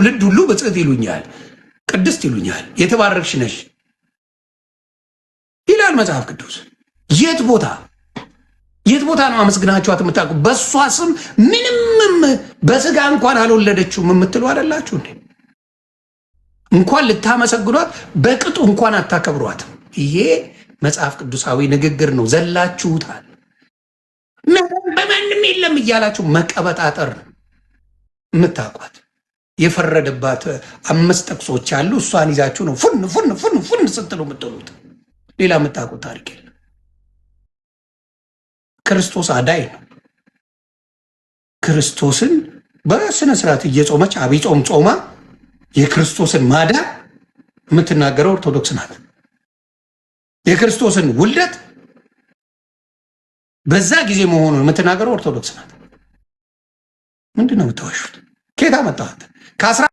ትውልድ ሁሉ ብጽዕት ይሉኛል፣ ቅድስት ይሉኛል፣ የተባረክሽ ነሽ ይላል መጽሐፍ ቅዱስ። የት ቦታ ነው አመስግናችኋት የምታውቁ? በእሷ ስም ምንም በስጋ እንኳን አልወለደችውም የምትሉ አይደላችሁ እንዴ? እንኳን ልታመሰግኗት በቅጡ እንኳን አታከብሯትም። ይሄ መጽሐፍ ቅዱሳዊ ንግግር ነው። ዘላችሁታል። በማንም የለም እያላችሁ መቀበጣጠር የምታውቋት የፈረደባት 5 ጥቅሶች አሉ። እሷን ይዛችሁ ነው ፉን ስትሉ የምትሉት። ሌላ የምታውቁት ታሪክ የለም። ክርስቶስ አዳይ ነው። ክርስቶስን በስነ ስርዓት እየጾመች አብይ ጾም ጾማ የክርስቶስን ማዳን የምትናገረው ኦርቶዶክስ ናት። የክርስቶስን ውልደት በዛ ጊዜ መሆኑን የምትናገረው ኦርቶዶክስ ናት። ምንድን ነው የምትዋሹት? ከየት አመጣኋት?